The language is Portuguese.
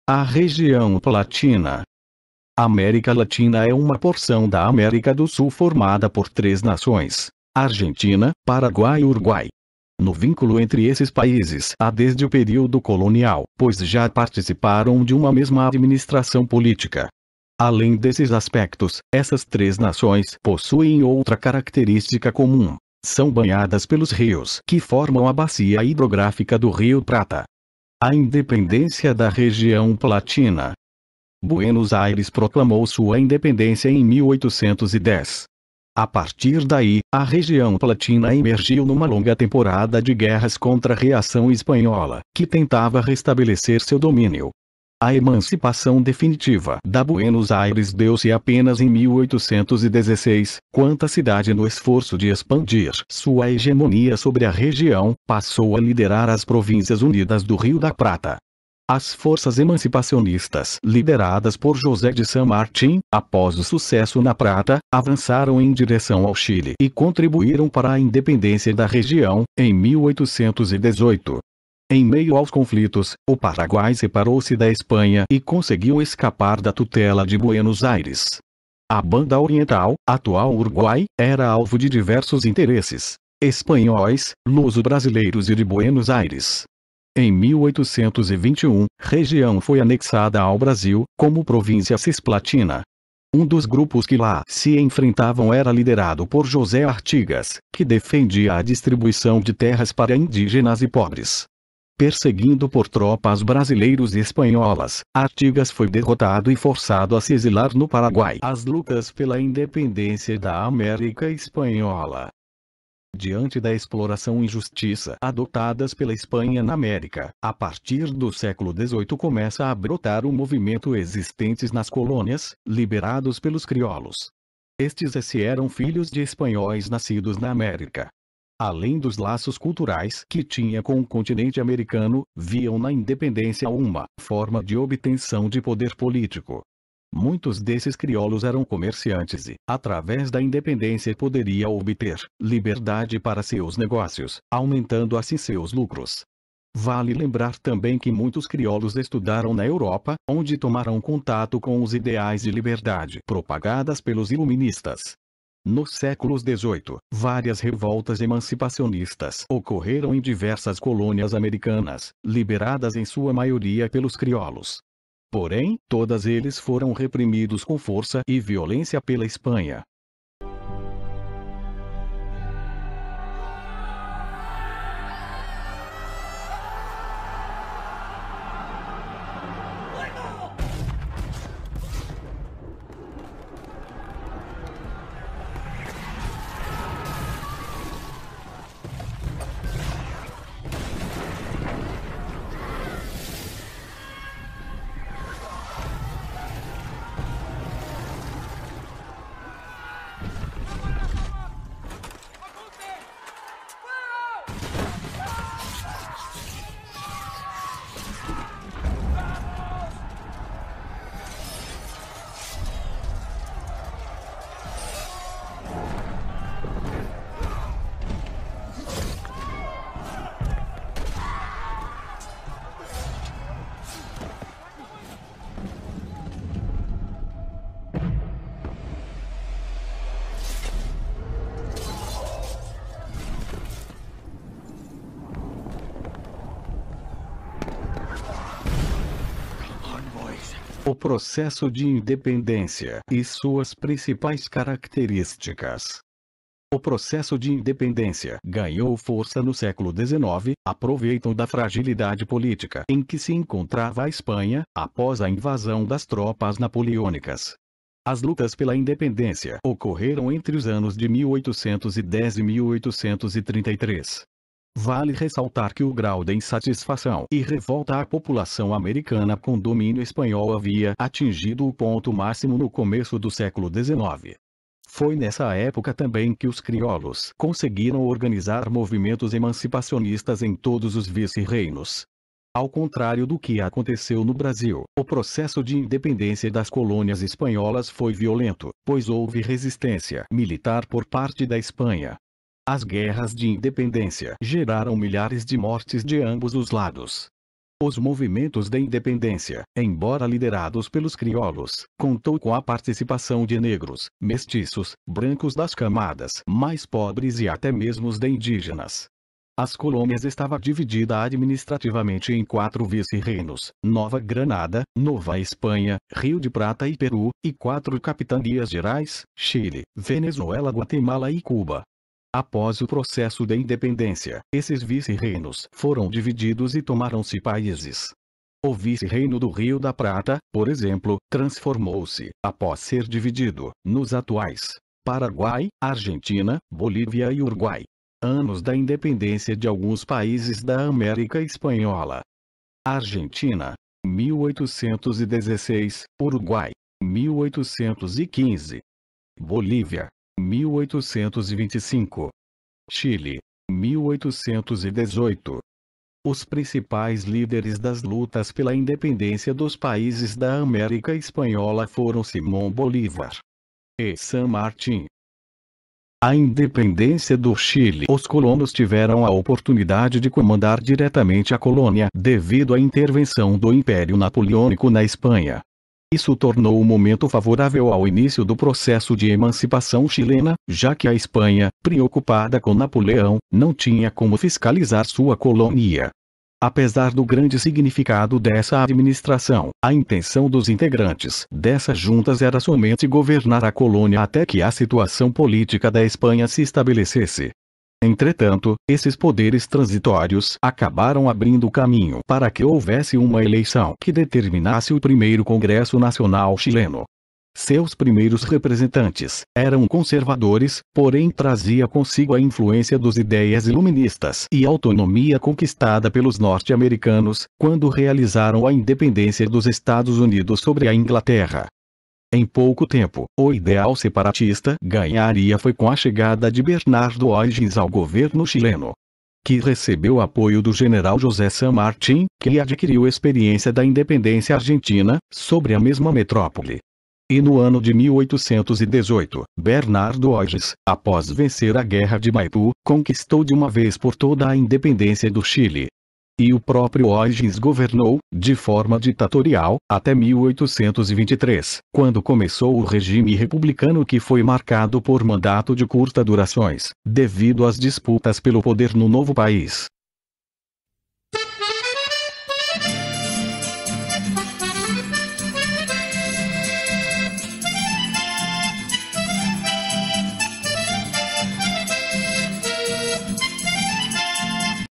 A região Latina. A América Latina é uma porção da América do Sul formada por três nações: Argentina, Paraguai e Uruguai. No vínculo entre esses países há desde o período colonial, pois já participaram de uma mesma administração política. Além desses aspectos, essas três nações possuem outra característica comum: são banhadas pelos rios que formam a bacia hidrográfica do Rio Prata. A independência da região Latina. Buenos Aires proclamou sua independência em 1810. A partir daí, a região Latina emergiu numa longa temporada de guerras contra a reação espanhola, que tentava restabelecer seu domínio. A emancipação definitiva da Buenos Aires deu-se apenas em 1816, quando a cidade, no esforço de expandir sua hegemonia sobre a região, passou a liderar as Províncias Unidas do Rio da Prata. As forças emancipacionistas, lideradas por José de San Martín, após o sucesso na Prata, avançaram em direção ao Chile e contribuíram para a independência da região, em 1818. Em meio aos conflitos, o Paraguai separou-se da Espanha e conseguiu escapar da tutela de Buenos Aires. A Banda Oriental, atual Uruguai, era alvo de diversos interesses espanhóis, luso-brasileiros e de Buenos Aires. Em 1821, região foi anexada ao Brasil, como província cisplatina. Um dos grupos que lá se enfrentavam era liderado por José Artigas, que defendia a distribuição de terras para indígenas e pobres. Perseguido por tropas brasileiros e espanholas, Artigas foi derrotado e forçado a se exilar no Paraguai. As lutas pela independência da América Espanhola. Diante da exploração e injustiça adotadas pela Espanha na América, a partir do século XVIII começa a brotar um movimento existentes nas colônias, liderados pelos crioulos. Estes eram filhos de espanhóis nascidos na América. Além dos laços culturais que tinha com o continente americano, viam na independência uma forma de obtenção de poder político. Muitos desses crioulos eram comerciantes e, através da independência, poderia obter liberdade para seus negócios, aumentando assim seus lucros. Vale lembrar também que muitos crioulos estudaram na Europa, onde tomaram contato com os ideais de liberdade propagadas pelos iluministas. Nos séculos XVIII, várias revoltas emancipacionistas ocorreram em diversas colônias americanas, lideradas em sua maioria pelos crioulos. Porém, todas eles foram reprimidos com força e violência pela Espanha. O processo de independência e suas principais características. O processo de independência ganhou força no século XIX, aproveitando da fragilidade política em que se encontrava a Espanha, após a invasão das tropas napoleônicas. As lutas pela independência ocorreram entre os anos de 1810 e 1833. Vale ressaltar que o grau de insatisfação e revolta à população americana com domínio espanhol havia atingido o ponto máximo no começo do século XIX. Foi nessa época também que os crioulos conseguiram organizar movimentos emancipacionistas em todos os vice-reinos. Ao contrário do que aconteceu no Brasil, o processo de independência das colônias espanholas foi violento, pois houve resistência militar por parte da Espanha. As guerras de independência geraram milhares de mortes de ambos os lados. Os movimentos de independência, embora liderados pelos crioulos, contou com a participação de negros, mestiços, brancos das camadas mais pobres e até mesmo os de indígenas. As colônias estavam divididas administrativamente em 4 vice-reinos: Nova Granada, Nova Espanha, Rio de Prata e Peru, e 4 capitanias gerais: Chile, Venezuela, Guatemala e Cuba. Após o processo de independência, esses vice-reinos foram divididos e tomaram-se países. O vice-reino do Rio da Prata, por exemplo, transformou-se, após ser dividido, nos atuais Paraguai, Argentina, Bolívia e Uruguai. Anos da independência de alguns países da América Espanhola. Argentina, 1816, Uruguai, 1815. Bolívia, 1825. Chile, 1818. Os principais líderes das lutas pela independência dos países da América Espanhola foram Simón Bolívar e San Martín. A independência do Chile. Os colonos tiveram a oportunidade de comandar diretamente a colônia devido à intervenção do Império Napoleônico na Espanha. Isso tornou o momento favorável ao início do processo de emancipação chilena, já que a Espanha, preocupada com Napoleão, não tinha como fiscalizar sua colônia. Apesar do grande significado dessa administração, a intenção dos integrantes dessas juntas era somente governar a colônia até que a situação política da Espanha se estabelecesse. Entretanto, esses poderes transitórios acabaram abrindo caminho para que houvesse uma eleição que determinasse o primeiro Congresso Nacional chileno. Seus primeiros representantes eram conservadores, porém trazia consigo a influência dos ideias iluministas e autonomia conquistada pelos norte-americanos, quando realizaram a independência dos Estados Unidos sobre a Inglaterra. Em pouco tempo, o ideal separatista ganharia foi com a chegada de Bernardo O'Higgins ao governo chileno, que recebeu apoio do general José San Martín, que adquiriu experiência da independência argentina, sobre a mesma metrópole. E no ano de 1818, Bernardo O'Higgins, após vencer a Guerra de Maipú, conquistou de uma vez por toda a independência do Chile. E o próprio O'Higgins governou, de forma ditatorial, até 1823, quando começou o regime republicano, que foi marcado por mandato de curta durações, devido às disputas pelo poder no novo país.